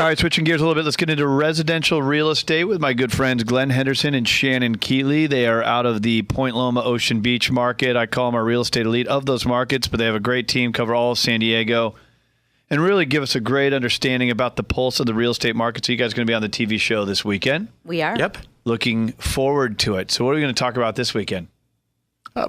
right, switching gears a little bit. Let's get into residential real estate with my good friends Glen, Henderson, and Shannon, Keatley. They are out of the Point Loma Ocean Beach market. I call them our real estate elite of those markets, but they have a great team, cover all of San Diego, and really give us a great understanding about the pulse of the real estate market. So you guys are going to be on the TV show this weekend. We are. Yep. Looking forward to it. So what are we going to talk about this weekend?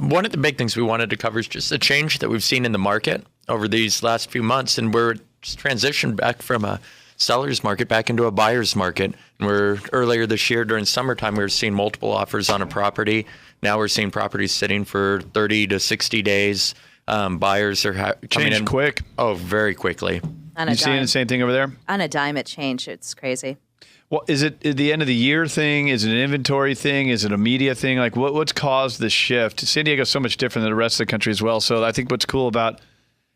One of the big things we wanted to cover is just a change that we've seen in the market over these last few months, and we're just transitioned back from a seller's market back into a buyer's market. And we're earlier this year during summertime, we were seeing multiple offers on a property. Now we're seeing properties sitting for 30 to 60 days. Buyers are coming in quick. Oh, very quickly. You seeing the same thing over there? On a dime, it changed. It's crazy. Well, is it the end of the year thing? Is it an inventory thing? Is it a media thing? Like what's caused the shift? San Diego's so much different than the rest of the country as well. So I think what's cool about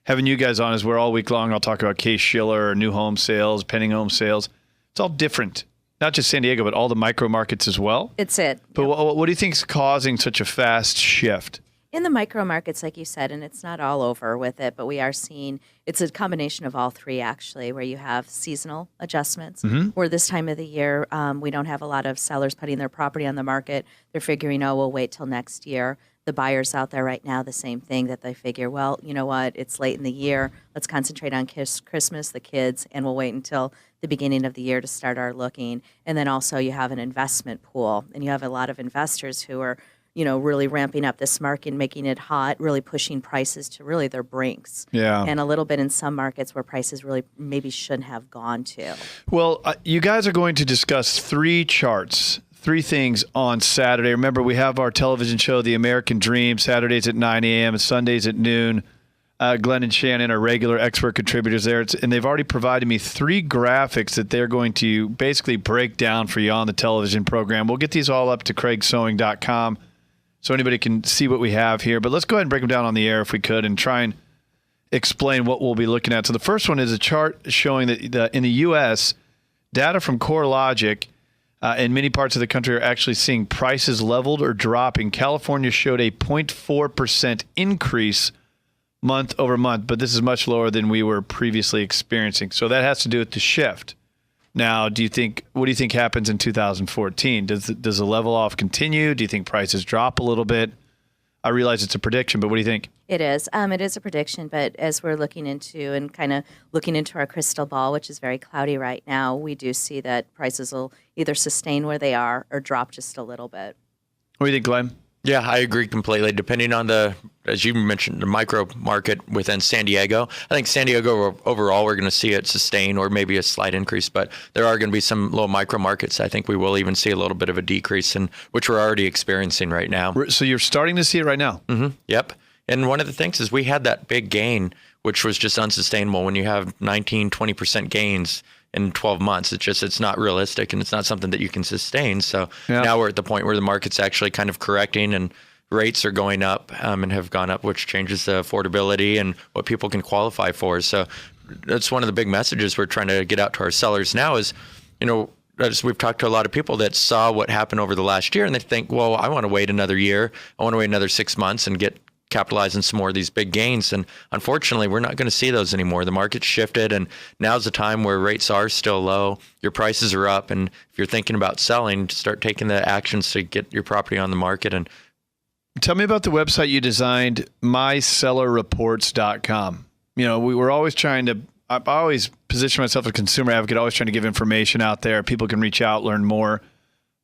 having you guys on is we're all week long. I'll talk about Case Shiller, new home sales, pending home sales. It's all different. Not just San Diego, but all the micro markets as well. It's it. But what do you think is causing such a fast shift? In the micro markets, like you said, and it's not all over with it, but we are seeing it's a combination of all three, actually, where you have seasonal adjustments, where this time of the year, we don't have a lot of sellers putting their property on the market. They're figuring, we'll wait till next year. The buyers out there right now, the same thing, that they figure, well, you know what, it's late in the year. Let's concentrate on Christmas, the kids, and we'll wait until the beginning of the year to start our looking. And then also you have an investment pool, and you have a lot of investors who are really ramping up this market, making it hot, really pushing prices to really their brinks. Yeah. And a little bit in some markets where prices really maybe shouldn't have gone to. Well, you guys are going to discuss three things on Saturday. Remember, we have our television show, The American Dream, Saturdays at 9 a.m. and Sundays at noon. Glen and Shannon are regular expert contributors there. And they've already provided me three graphics that they're going to basically break down for you on the television program. We'll get these all up to craigsewing.com. So anybody can see what we have here. But let's go ahead and break them down on the air if we could and try and explain what we'll be looking at. So the first one is a chart showing that in the U.S., data from CoreLogic in many parts of the country are actually seeing prices leveled or dropping. California showed a 0.4% increase month over month, but this is much lower than we were previously experiencing. So that has to do with the shift. Now, what do you think happens in 2014? Does the level off continue? Do you think prices drop a little bit? I realize it's a prediction, but what do you think? It is. It is a prediction, but as we're looking into our crystal ball, which is very cloudy right now, we do see that prices will either sustain where they are or drop just a little bit. What do you think, Glen? Yeah, I agree completely. Depending on as you mentioned, the micro market within San Diego, I think San Diego overall, we're going to see it sustain or maybe a slight increase, but there are going to be some little micro markets. I think we will even see a little bit of a decrease, which we're already experiencing right now. So you're starting to see it right now? Mm-hmm. Yep. And one of the things is we had that big gain, which was just unsustainable. When you have 19, 20% gains in 12 months, it's not realistic, and it's not something that you can sustain. So now we're at the point where the market's actually kind of correcting, and rates are going up and have gone up, which changes the affordability and what people can qualify for. So that's one of the big messages we're trying to get out to our sellers now is, as we've talked to a lot of people that saw what happened over the last year, and they think, well, I want to wait another year. I want to wait another 6 months and capitalize on some more of these big gains. And unfortunately, we're not going to see those anymore. The market's shifted, and now's the time where rates are still low, your prices are up, and if you're thinking about selling, start taking the actions to get your property on the market. And tell me about the website you designed, mysellerreports.com. We were always I always position myself as a consumer advocate, always trying to give information out there. People can reach out, learn more.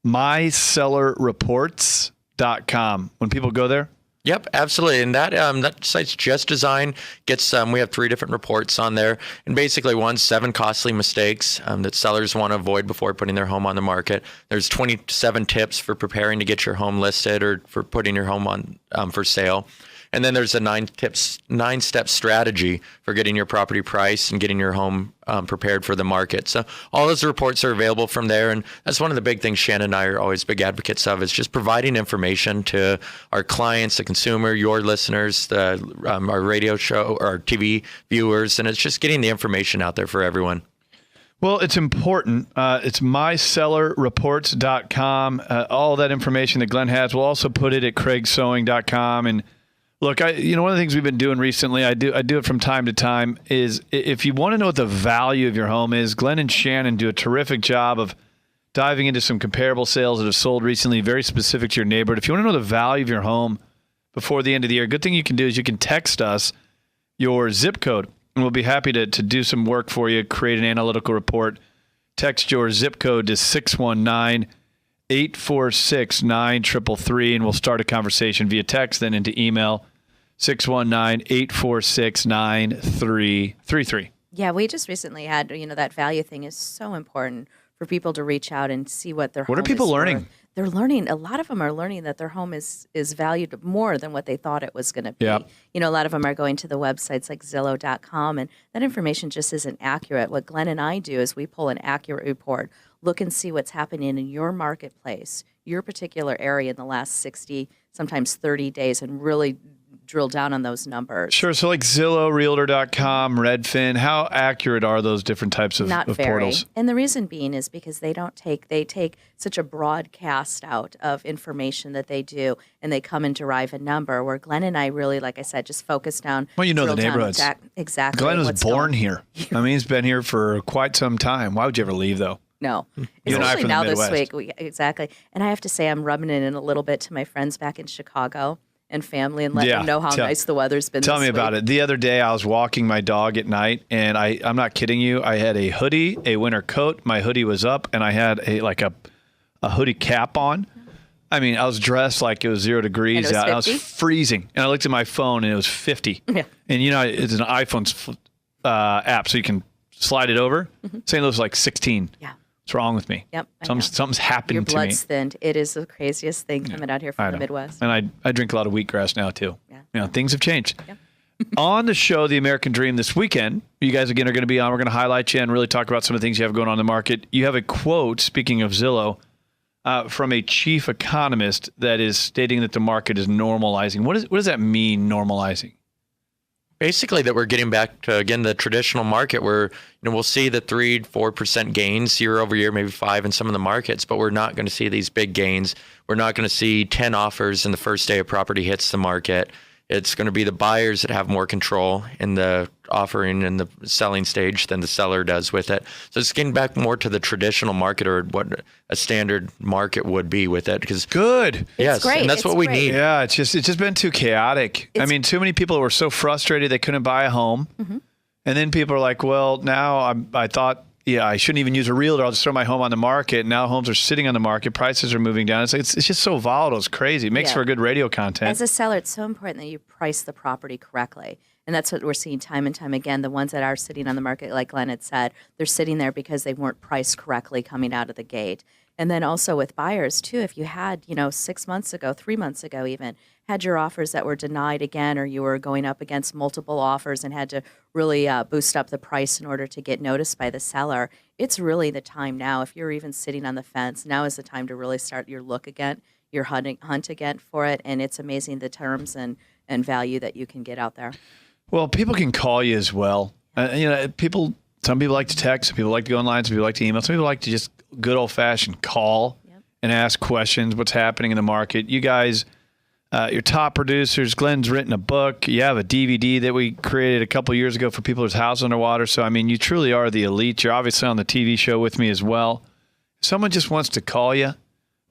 mysellerreports.com. When people go there? Yep, absolutely. And that site's just designed. We have 3 different reports on there. And basically, 7 costly mistakes that sellers want to avoid before putting their home on the market. There's 27 tips for preparing to get your home listed or for putting your home on for sale. And then there's a 9-step strategy for getting your property priced and getting your home prepared for the market. So all those reports are available from there. And that's one of the big things Shannon and I are always big advocates of, is just providing information to our clients, the consumer, your listeners, our radio show, our TV viewers. And it's just getting the information out there for everyone. Well, it's important. It's mysellerreports.com. All that information that Glen has, we'll also put it at craigsewing.com. And Look, one of the things we've been doing recently, I do it from time to time, is if you want to know what the value of your home is, Glen and Shannon do a terrific job of diving into some comparable sales that have sold recently, very specific to your neighborhood. If you want to know the value of your home before the end of the year, a good thing you can do is you can text us your zip code, and we'll be happy to do some work for you, create an analytical report. Text your zip code to 619-846-9333, and we'll start a conversation via text, then into email, 619-846-9333. Yeah, we just recently had, that value thing is so important for people to reach out and see what their home is. What are people learning? Worth. They're learning. A lot of them are learning that their home is valued more than what they thought it was going to be. Yep. A lot of them are going to the websites like Zillow.com, and that information just isn't accurate. What Glenn and I do is we pull an accurate report, look and see what's happening in your marketplace, your particular area in the last 60, sometimes 30 days, and really drill down on those numbers. Sure. So like Zillow, Realtor.com, Redfin, how accurate are those different types of, Not very. portals? And the reason being is because they take such a broadcast out of information that they do, and they come and derive a number, where Glenn and I really, like I said, just focus down. Well, drill the down neighborhoods. Exactly. Glenn was what's born going- here. I mean, he's been here for quite some time. Why would you ever leave, though? No. You and I Especially from the now this Midwest. week. Exactly. And I have to say, I'm rubbing it in a little bit to my friends back in Chicago and family, and let them know how nice the weather's been. Tell this me about week. it. The other day, I was walking my dog at night, and I'm not kidding you. I had a hoodie, a winter coat. My hoodie was up, and I had a hoodie cap on. I mean, I was dressed like it was 0 degrees And it was out. I was 50? freezing, and I looked at my phone, and it was 50. Yeah. And it's an iPhone's app, so you can slide it over. St. Louis was like 16. Yeah. What's wrong with me? Yep. I know. Something's happened Your to me. blood's thinned. It is the craziest thing coming out here I from the know. Midwest. And I drink a lot of wheatgrass now too. Yeah. Things have changed. Yeah. On the show, The American Dream, this weekend, you guys again are going to be on. We're going to highlight you and really talk about some of the things you have going on in the market. You have a quote, speaking of Zillow, from a chief economist that is stating that the market is normalizing. What does that mean, normalizing? Basically, that we're getting back to, again, the traditional market where we'll see the 3-4% gains year over year, maybe 5 in some of the markets, but we're not going to see these big gains. We're not going to see 10 offers in the first day a property hits the market. It's going to be the buyers that have more control in the offering and the selling stage than the seller does with it. So it's getting back more to the traditional market, or what a standard market would be with it. Because Good. yes, great. and that's what we It's great. need. Yeah, it's just been too chaotic. I mean, too many people were so frustrated they couldn't buy a home. And then people are like, well, now I thought, I shouldn't even use a realtor. I'll just throw my home on the market. Now homes are sitting on the market. Prices are moving down. It's just so volatile. It's crazy. It makes for good radio content. As a seller, it's so important that you price the property correctly. And that's what we're seeing time and time again. The ones that are sitting on the market, like Glenn had said, they're sitting there because they weren't priced correctly coming out of the gate. And then also with buyers, too, if you had, 6 months ago, 3 months ago even, had your offers that were denied again, or you were going up against multiple offers and had to really boost up the price in order to get noticed by the seller, it's really the time now. If you're even sitting on the fence, now is the time to really start your look again, your hunt again for it. And it's amazing the terms and value that you can get out there. Well, people can call you as well. Some people like to text, some people like to go online, some people like to email, some people like to just good old-fashioned call and ask questions, what's happening in the market. You guys, your top producers, Glen's written a book. You have a DVD that we created a couple years ago for people whose house underwater. So, I mean, you truly are the elite. You're obviously on the TV show with me as well. If someone just wants to call you,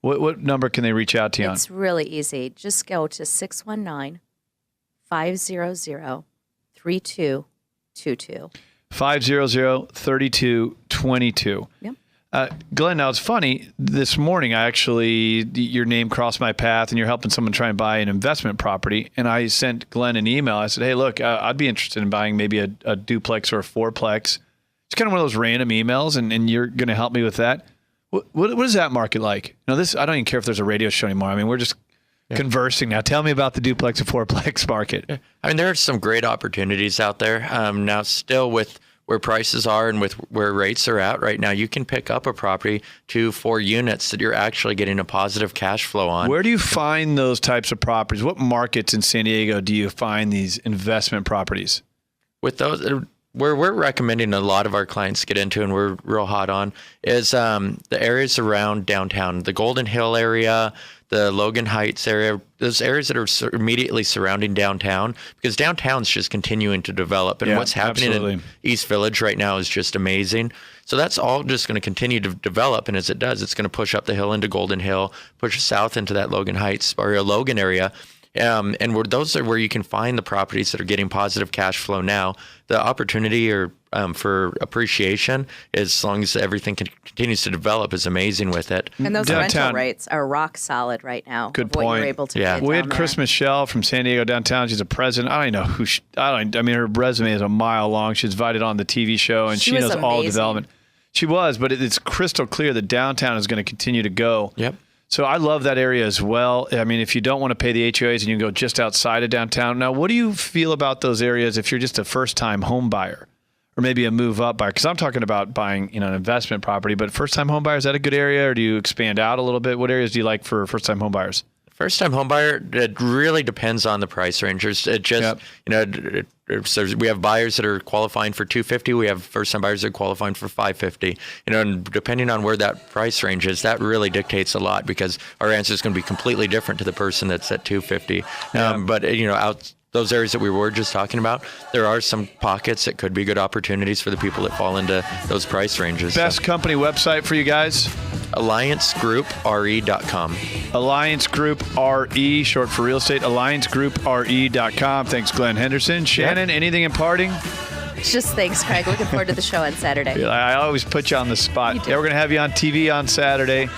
what number can they reach out to you on? It's really easy. Just go to 619-500-3222. 500-3222. Yep. Glen, now it's funny. This morning, your name crossed my path, and you're helping someone try and buy an investment property. And I sent Glen an email. I said, "Hey, look, I'd be interested in buying maybe a duplex or a fourplex." It's kind of one of those random emails, and you're going to help me with that. What is that market like? I don't even care if there's a radio show anymore. I mean, we're just conversing now. Tell me about the duplex and fourplex market. I mean, there are some great opportunities out there. Now, still with where prices are and with where rates are at right now, you can pick up a property 2-4 units that you're actually getting a positive cash flow on. Where do you find those types of properties? What markets in San Diego do you find these investment properties? With those, where we're recommending a lot of our clients get into, and we're real hot on, is the areas around downtown, the Golden Hill area, the Logan Heights area, those areas that are immediately surrounding downtown, because downtown's just continuing to develop. And what's happening in East Village right now is just amazing. So that's all just going to continue to develop. And as it does, it's going to push up the hill into Golden Hill, push south into that Logan Heights or Logan area. And those are where you can find the properties that are getting positive cash flow now. The opportunity for appreciation, as long as everything continues to develop, is amazing with it. And those rental rates are rock solid right now. Good point. What you're able to get we had down Chris there. Michelle from San Diego downtown. She's a president. I don't know who. I mean, her resume is a mile long. She's invited on the TV show, and she knows all development. She was, but it's crystal clear that downtown is going to continue to go. Yep. So I love that area as well. I mean, if you don't want to pay the HOAs and you can go just outside of downtown. Now, what do you feel about those areas if you're just a first-time home buyer or maybe a move-up buyer? Because I'm talking about buying, an investment property. But first-time home buyer, is that a good area, or do you expand out a little bit? What areas do you like for first-time home buyers? First-time home buyer, it really depends on the price ranges. It just, so we have buyers that are qualifying for $250. We have first-time buyers that are qualifying for $550. And depending on where that price range is, that really dictates a lot, because our answer is going to be completely different to the person that's at $250. But out those areas that we were just talking about, there are some pockets that could be good opportunities for the people that fall into those price ranges. Best company website for you guys? AllianceGroupRE.com. Alliance Group RE, short for real estate. AllianceGroupRE.com. Thanks, Glen Henderson. Shannon, anything in parting? Just thanks, Craig. Looking forward to the show on Saturday. I always put you on the spot. We're going to have you on TV on Saturday.